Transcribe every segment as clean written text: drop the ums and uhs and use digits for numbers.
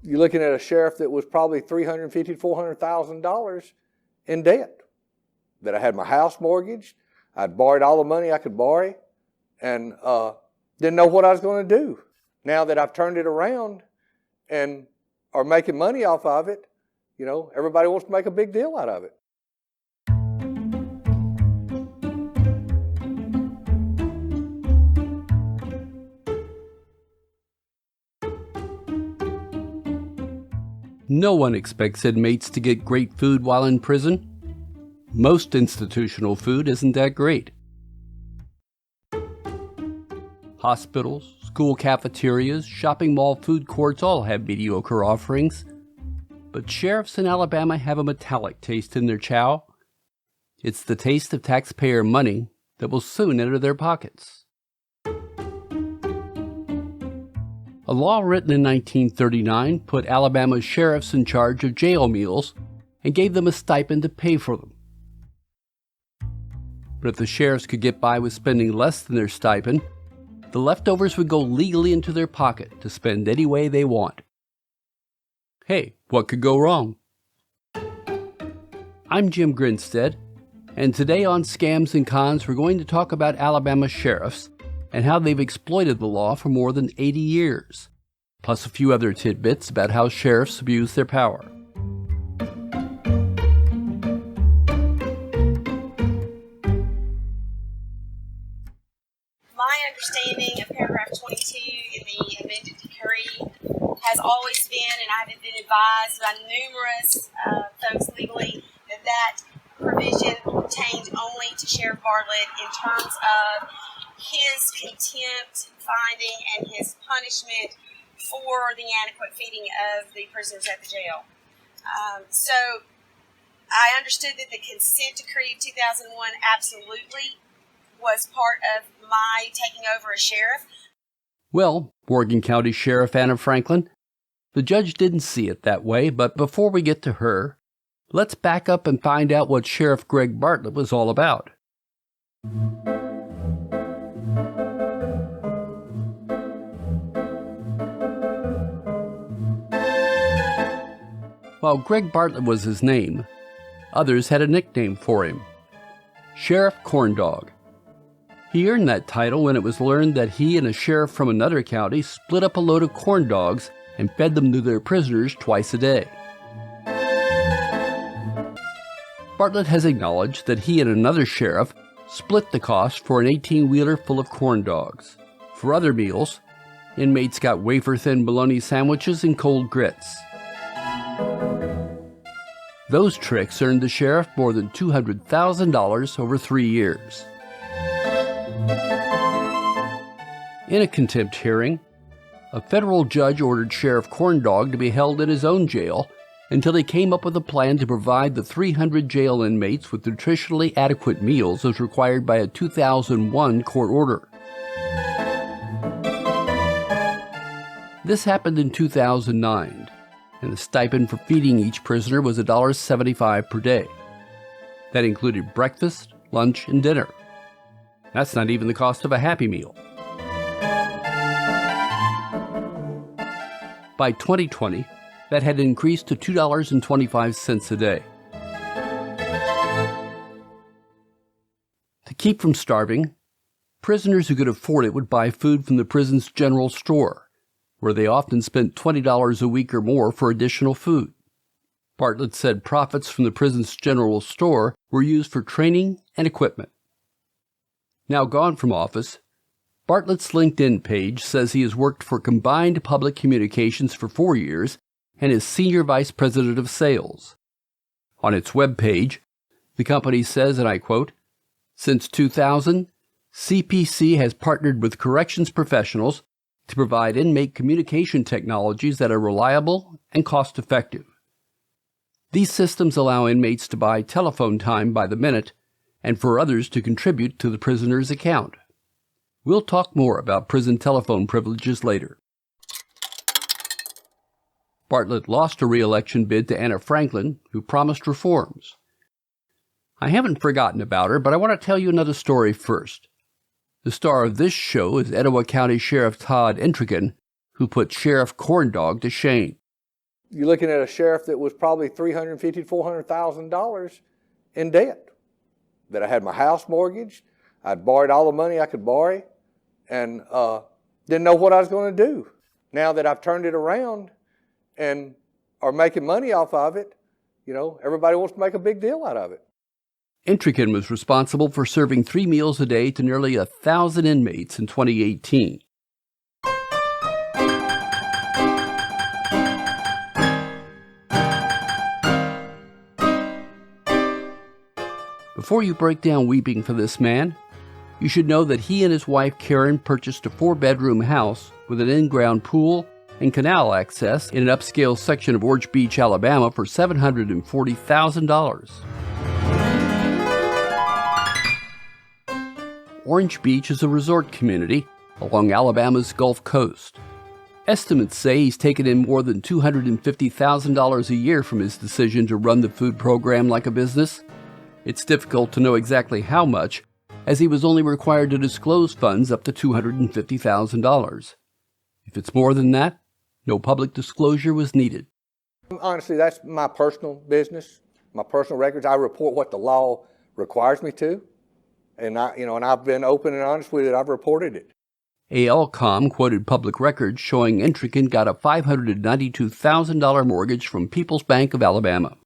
you're looking at a sheriff that was probably $350,000 to $400,000 in debt. That I had my house mortgaged, I'd borrowed all the money I could borrow, and didn't know what I was going to do. Now that I've turned it around and are making money off of it, you know, everybody wants to make a big deal out of it. No one expects inmates to get great food while in prison. Most institutional food isn't that great. Hospitals, school cafeterias, shopping mall food courts all have mediocre offerings. But sheriffs in Alabama have a metallic taste in their chow. It's the taste of taxpayer money that will soon enter their pockets. A law written in 1939 put Alabama's sheriffs in charge of jail meals and gave them a stipend to pay for them. But if the sheriffs could get by with spending less than their stipend, the leftovers would go legally into their pocket to spend any way they want. Hey, what could go wrong? I'm Jim Grinstead, and today on Scams and Cons we're going to talk about Alabama sheriffs and how they've exploited the law for more than 80 years, plus a few other tidbits about how sheriffs abuse their power. My understanding of paragraph 22 in the amended decree has always been, and I've been advised by numerous folks legally, that provision pertained only to Sheriff Bartlett in terms of his contempt finding and his punishment for the inadequate feeding of the prisoners at the jail. So I understood that the consent decree of 2001 absolutely was part of my taking over as sheriff. Well, Morgan County Sheriff Anna Franklin, the judge didn't see it that way, but before we get to her, let's back up and find out what Sheriff Greg Bartlett was all about. While Greg Bartlett was his name, others had a nickname for him, Sheriff Corndog. He earned that title when it was learned that he and a sheriff from another county split up a load of corn dogs and fed them to their prisoners twice a day. Bartlett has acknowledged that he and another sheriff split the cost for an 18-wheeler full of corn dogs. For other meals, inmates got wafer-thin bologna sandwiches and cold grits. Those tricks earned the sheriff more than $200,000 over 3 years. In a contempt hearing, a federal judge ordered Sheriff Corndog to be held in his own jail until he came up with a plan to provide the 300 jail inmates with nutritionally adequate meals as required by a 2001 court order. This happened in 2009, and the stipend for feeding each prisoner was $1.75 per day. That included breakfast, lunch, and dinner. That's not even the cost of a Happy Meal. By 2020, that had increased to $2.25 a day. To keep from starving, prisoners who could afford it would buy food from the prison's general store, where they often spent $20 a week or more for additional food. Bartlett said profits from the prison's general store were used for training and equipment. Now gone from office, Bartlett's LinkedIn page says he has worked for Combined Public Communications for 4 years and is Senior Vice President of Sales. On its webpage, the company says, and I quote, "Since 2000, CPC has partnered with corrections professionals to provide inmate communication technologies that are reliable and cost-effective. These systems allow inmates to buy telephone time by the minute and for others to contribute to the prisoner's account. We'll talk more about prison telephone privileges later." Bartlett lost a re-election bid to Anna Franklin, who promised reforms. I haven't forgotten about her, but I want to tell you another story first. The star of this show is Etowah County Sheriff Todd Intrigan, who put Sheriff Corndog to shame. you're looking at a sheriff that was probably $350,000 to $400,000 in debt. That I had my house mortgaged, I'd borrowed all the money I could borrow, and didn't know what I was going to do. Now that I've turned it around and are making money off of it, you know, everybody wants to make a big deal out of it. Intrikin was responsible for serving 3 meals a day to nearly 1,000 inmates in 2018. Before you break down weeping for this man, you should know that he and his wife Karen purchased a 4-bedroom house with an in-ground pool and canal access in an upscale section of Orange Beach, Alabama for $740,000. Orange Beach is a resort community along Alabama's Gulf Coast. Estimates say he's taken in more than $250,000 a year from his decision to run the food program like a business. It's difficult to know exactly how much, as he was only required to disclose funds up to $250,000. If it's more than that, no public disclosure was needed. Honestly, that's my personal business, my personal records. I report what the law requires me to, and I've been open and honest with it. I've reported it. ALCOM quoted public records showing Intrikin got a $592,000 mortgage from People's Bank of Alabama.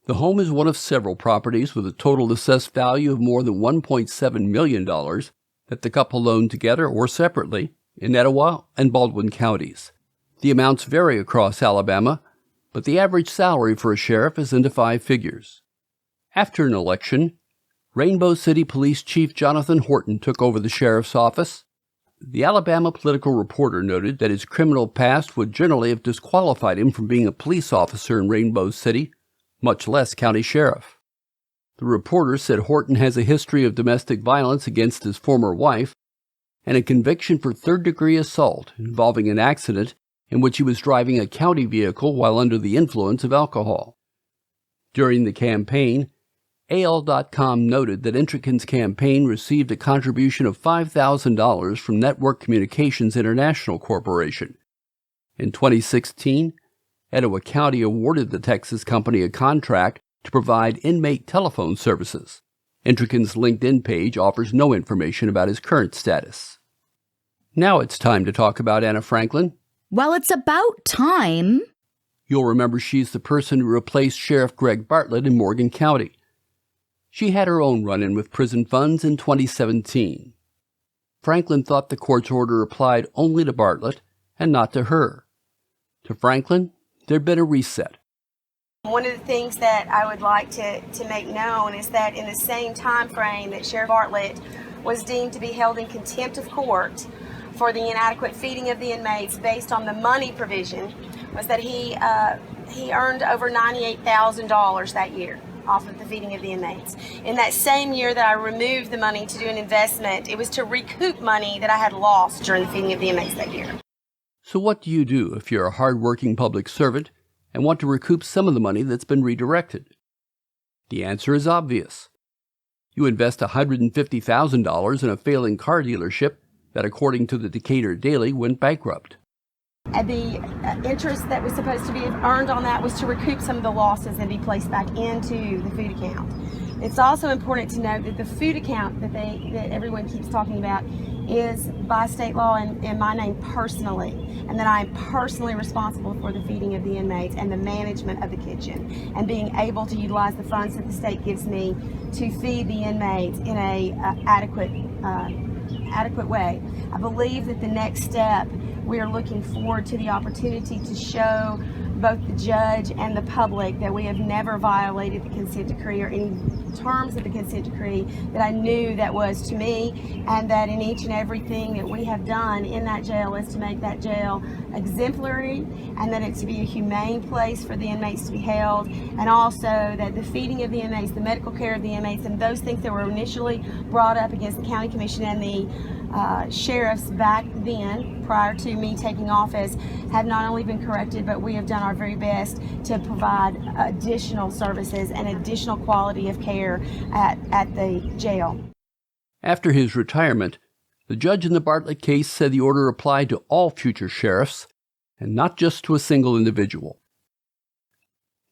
The home is one of several properties with a total assessed value of more than $1.7 million that the couple owned together or separately in Etowah and Baldwin counties. The amounts vary across Alabama, but the average salary for a sheriff is into 5 figures. After an election, Rainbow City Police Chief Jonathan Horton took over the sheriff's office. The Alabama Political Reporter noted that his criminal past would generally have disqualified him from being a police officer in Rainbow City, much less county sheriff. The reporter said Horton has a history of domestic violence against his former wife and a conviction for third-degree assault involving an accident in which he was driving a county vehicle while under the influence of alcohol. During the campaign, AL.com noted that Intrikin's campaign received a contribution of $5,000 from Network Communications International Corporation. In 2016, Etowah County awarded the Texas company a contract to provide inmate telephone services. Intrikin's LinkedIn page offers no information about his current status. Now it's time to talk about Anna Franklin. Well, it's about time. You'll remember she's the person who replaced Sheriff Greg Bartlett in Morgan County. She had her own run-in with prison funds in 2017. Franklin thought the court's order applied only to Bartlett and not to her. To Franklin, there'd been a reset. One of the things that I would like to make known is that in the same time frame that Sheriff Bartlett was deemed to be held in contempt of court for the inadequate feeding of the inmates based on the money provision, was that he earned over $98,000 that year off of the feeding of the inmates. In that same year that I removed the money to do an investment, it was to recoup money that I had lost during the feeding of the inmates that year. So what do you do if you're a hard-working public servant and want to recoup some of the money that's been redirected? The answer is obvious. You invest $150,000 in a failing car dealership that, according to the Decatur Daily, went bankrupt. And the interest that was supposed to be earned on that was to recoup some of the losses and be placed back into the food account. It's also important to note that the food account that everyone keeps talking about is by state law in my name personally, and that I am personally responsible for the feeding of the inmates and the management of the kitchen and being able to utilize the funds that the state gives me to feed the inmates in a adequate way. I believe that the next step, we are looking forward to the opportunity to show both the judge and the public that we have never violated the consent decree or any terms of the consent decree, that I knew that was to me, and that in each and everything that we have done in that jail is to make that jail exemplary, and that it's to be a humane place for the inmates to be held, and also that the feeding of the inmates, the medical care of the inmates, and those things that were initially brought up against the county commission and the sheriffs back then, prior to me taking office, have not only been corrected, but we have done our very best to provide additional services and additional quality of care at the jail. After his retirement, the judge in the Bartlett case said the order applied to all future sheriffs and not just to a single individual.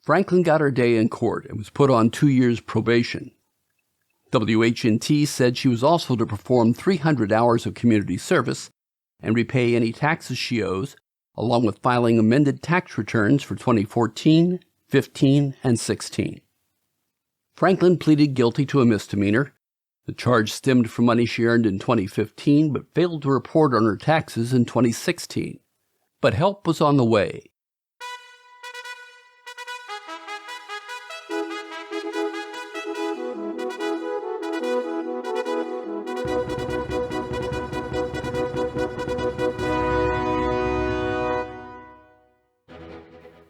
Franklin got her day in court and was put on 2 years probation. WHNT said she was also to perform 300 hours of community service and repay any taxes she owes, along with filing amended tax returns for 2014, 15, and 16. Franklin pleaded guilty to a misdemeanor. The charge stemmed from money she earned in 2015 but failed to report on her taxes in 2016. But help was on the way.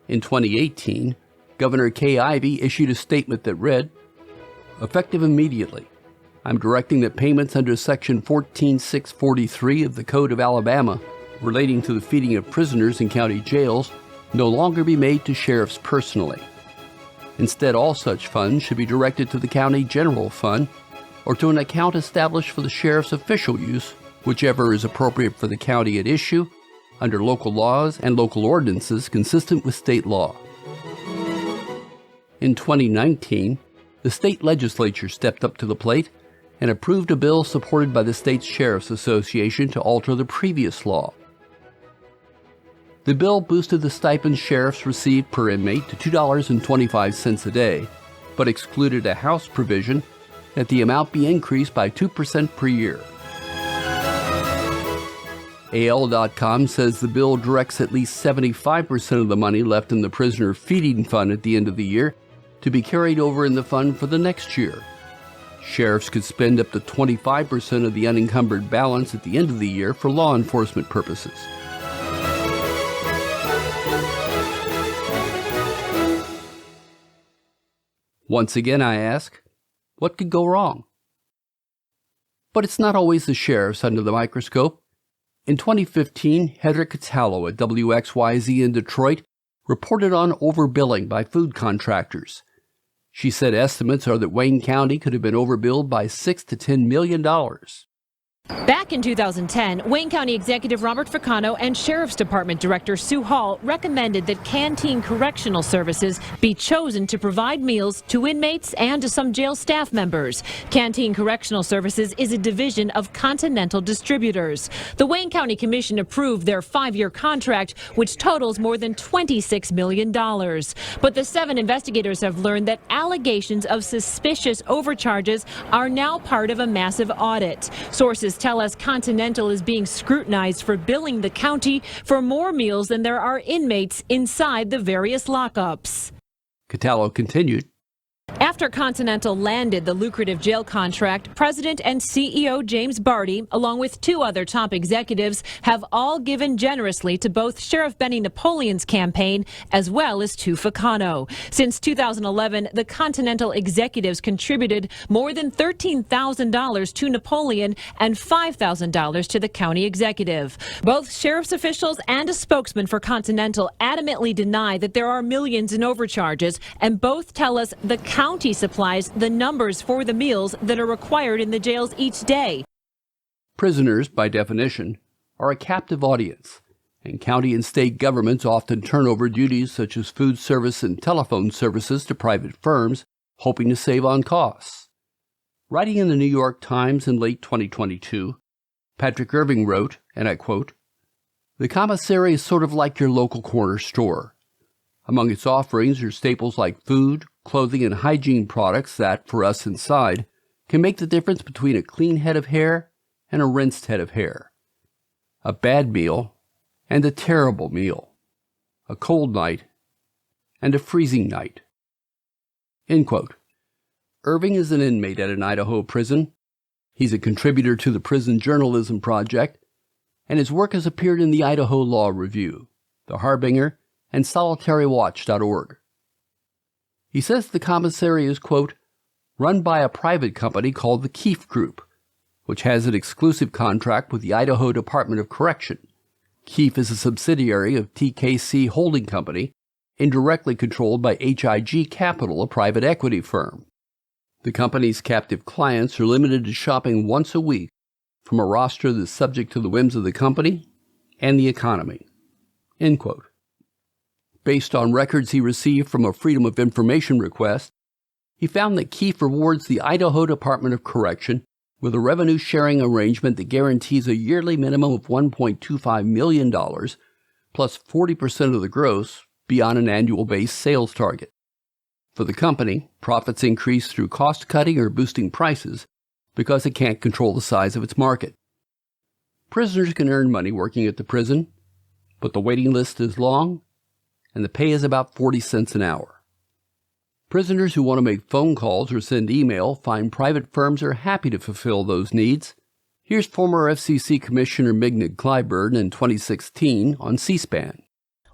In 2018, Governor Kay Ivey issued a statement that read, "Effective immediately, I'm directing that payments under Section 14643 of the Code of Alabama relating to the feeding of prisoners in county jails no longer be made to sheriffs personally. Instead, all such funds should be directed to the county general fund or to an account established for the sheriff's official use, whichever is appropriate for the county at issue, under local laws and local ordinances consistent with state law." In 2019, the state legislature stepped up to the plate and approved a bill supported by the state's Sheriff's Association to alter the previous law. The bill boosted the stipend sheriffs received per inmate to $2.25 a day, but excluded a House provision that the amount be increased by 2% per year. AL.com says the bill directs at least 75% of the money left in the prisoner feeding fund at the end of the year to be carried over in the fund for the next year. Sheriffs could spend up to 25% of the unencumbered balance at the end of the year for law enforcement purposes. Once again, I ask, what could go wrong? But it's not always the sheriffs under the microscope. In 2015, Heather Catallo at WXYZ in Detroit reported on overbilling by food contractors. She said estimates are that Wayne County could have been overbilled by $6 to $10 million. Back in 2010, Wayne County Executive Robert Ficano and Sheriff's Department Director Sue Hall recommended that Canteen Correctional Services be chosen to provide meals to inmates and to some jail staff members. Canteen Correctional Services is a division of Continental Distributors. The Wayne County Commission approved their 5-year contract, which totals more than $26 million. But the 7 investigators have learned that allegations of suspicious overcharges are now part of a massive audit. Sources tell us Continental is being scrutinized for billing the county for more meals than there are inmates inside the various lockups. Catallo continued, After Continental landed the lucrative jail contract, President and CEO James Barty, along with 2 other top executives, have all given generously to both Sheriff Benny Napoleon's campaign as well as to Ficano. Since 2011, the Continental executives contributed more than $13,000 to Napoleon and $5,000 to the county executive. Both sheriff's officials and a spokesman for Continental adamantly deny that there are millions in overcharges, and both tell us the county supplies the numbers for the meals that are required in the jails each day. Prisoners, by definition, are a captive audience, and county and state governments often turn over duties such as food service and telephone services to private firms, hoping to save on costs. Writing in the New York Times in late 2022, Patrick Irving wrote, and I quote, "The commissary is sort of like your local corner store. Among its offerings are staples like food, clothing, and hygiene products that, for us inside, can make the difference between a clean head of hair and a rinsed head of hair. A bad meal and a terrible meal. A cold night and a freezing night." End quote. Irving is an inmate at an Idaho prison. He's a contributor to the Prison Journalism Project, and his work has appeared in the Idaho Law Review, The Harbinger, and solitarywatch.org. He says the commissary is, quote, run by a private company called the Keefe Group, which has an exclusive contract with the Idaho Department of Correction. Keefe is a subsidiary of TKC Holding Company, indirectly controlled by HIG Capital, a private equity firm. The company's captive clients are limited to shopping once a week from a roster that's subject to the whims of the company and the economy. End quote. Based on records he received from a Freedom of Information request, he found that Keefe rewards the Idaho Department of Correction with a revenue-sharing arrangement that guarantees a yearly minimum of $1.25 million, plus 40% of the gross, beyond an annual base sales target. For the company, profits increase through cost-cutting or boosting prices because it can't control the size of its market. Prisoners can earn money working at the prison, but the waiting list is long, and the pay is about 40 cents an hour. Prisoners who want to make phone calls or send email find private firms are happy to fulfill those needs. Here's former FCC Commissioner Mignon Clyburn in 2016 on C-SPAN.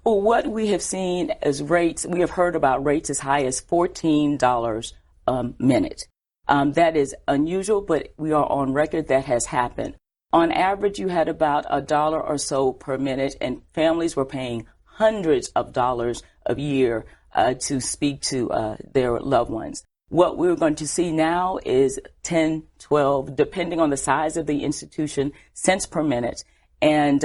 Well, what we have seen as rates, we have heard about rates as high as $14 a minute. That is unusual, but we are on record that has happened. On average, you had about $1 or so per minute, and families were paying hundreds of dollars a year to speak to their loved ones. What we're going to see now is 10, 12, depending on the size of the institution, cents per minute. And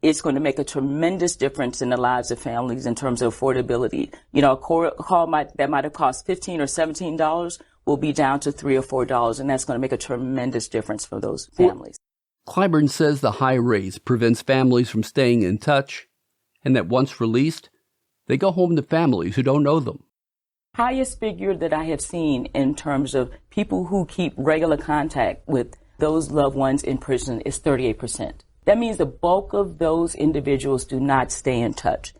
it's going to make a tremendous difference in the lives of families in terms of affordability. You know, a call that might have cost $15 or $17 will be down to $3 or $4, and that's going to make a tremendous difference for those families. Clyburn says the high rates prevents families from staying in touch, and that once released, they go home to families who don't know them. Highest figure that I have seen in terms of people who keep regular contact with those loved ones in prison is 38%. That means the bulk of those individuals do not stay in touch.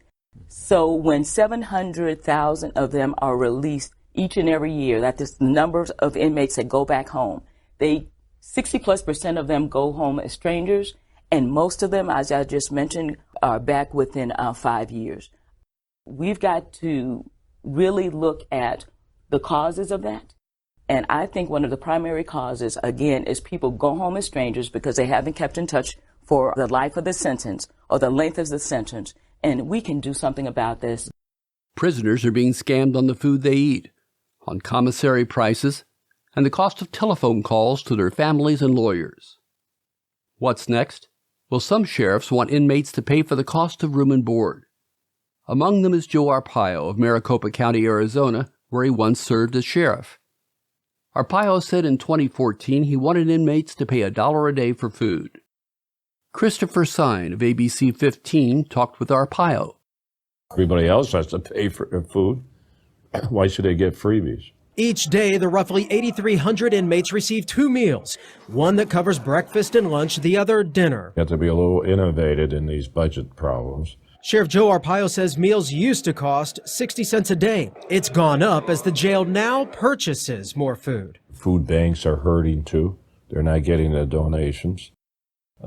So when 700,000 of them are released each and every year, that is the numbers of inmates that go back home, 60+% of them go home as strangers, and most of them, as I just mentioned, are back within 5 years. We've got to really look at the causes of that. And I think one of the primary causes, again, is people go home as strangers because they haven't kept in touch for the life of the sentence or the length of the sentence. And we can do something about this. Prisoners are being scammed on the food they eat, on commissary prices, and the cost of telephone calls to their families and lawyers. What's next? Well, some sheriffs want inmates to pay for the cost of room and board. Among them is Joe Arpaio of Maricopa County, Arizona, where he once served as sheriff. Arpaio said in 2014 he wanted inmates to pay $1 a day for food. Christopher Sine of ABC 15 talked with Arpaio. Everybody else has to pay for food. Why should they get freebies? Each day, the roughly 8,300 inmates receive 2 meals, one that covers breakfast and lunch, the other dinner. You have to be a little innovative in these budget problems. Sheriff Joe Arpaio says meals used to cost 60 cents a day. It's gone up as the jail now purchases more food. Food banks are hurting too. They're not getting the donations.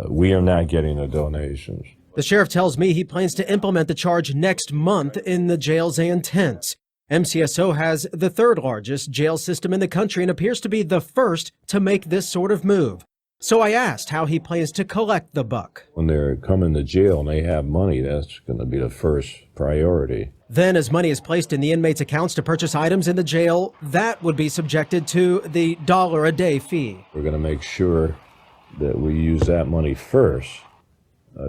We are not getting the donations. The sheriff tells me he plans to implement the charge next month in the jails and tents. MCSO has the 3rd largest jail system in the country and appears to be the first to make this sort of move. So I asked how he plans to collect the buck. When they're coming to jail and they have money, that's going to be the first priority. Then as money is placed in the inmates' accounts to purchase items in the jail, that would be subjected to the $1 a day fee. We're going to make sure that we use that money first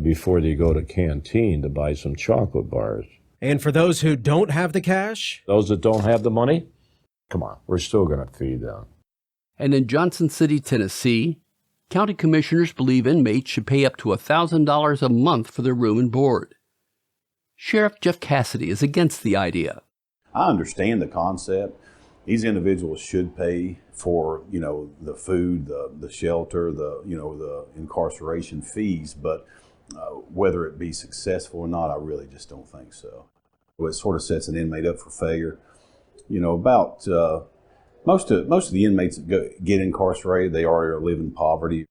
before they go to canteen to buy some chocolate bars. And for those who don't have the cash? Those that don't have the money, come on, we're still going to feed them. And in Johnson City, Tennessee, county commissioners believe inmates should pay up to $1,000 a month for their room and board. Sheriff Jeff Cassidy is against the idea. I understand the concept. These individuals should pay for, the food, the shelter, the incarceration fees, but whether it be successful or not, I really just don't think so. It sort of sets an inmate up for failure. Most of the inmates that get incarcerated, they already live in poverty.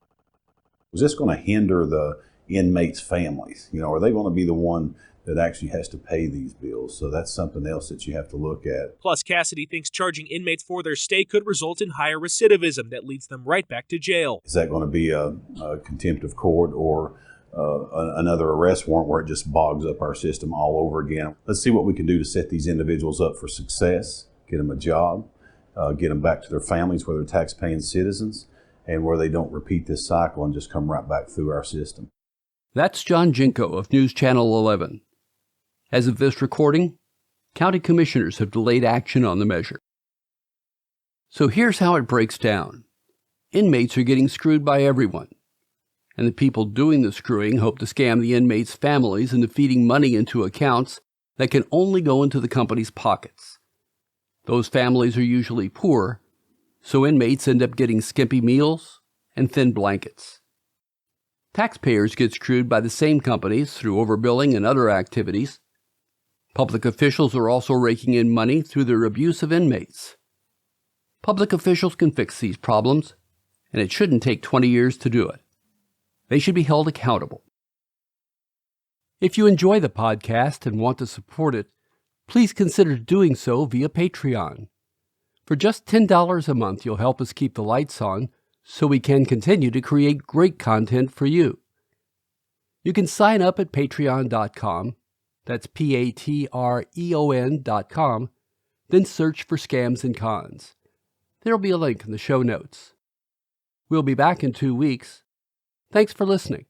Is this going to hinder the inmates' families? Are they going to be the one that actually has to pay these bills? So that's something else that you have to look at. Plus, Cassidy thinks charging inmates for their stay could result in higher recidivism that leads them right back to jail. Is that going to be a contempt of court or another arrest warrant where it just bogs up our system all over again? Let's see what we can do to set these individuals up for success, get them a job, get them back to their families where they're tax-paying citizens, and where they don't repeat this cycle and just come right back through our system. That's John Jinko of News Channel 11. As of this recording, county commissioners have delayed action on the measure. So here's how it breaks down. Inmates are getting screwed by everyone, and the people doing the screwing hope to scam the inmates' families into feeding money into accounts that can only go into the company's pockets. Those families are usually poor, so inmates end up getting skimpy meals and thin blankets. Taxpayers get screwed by the same companies through overbilling and other activities. Public officials are also raking in money through their abuse of inmates. Public officials can fix these problems, and it shouldn't take 20 years to do it. They should be held accountable. If you enjoy the podcast and want to support it, please consider doing so via Patreon. For just $10 a month, you'll help us keep the lights on so we can continue to create great content for you. You can sign up at patreon.com, that's patreon.com, then search for Scams and Cons. There'll be a link in the show notes. We'll be back in 2 weeks. Thanks for listening.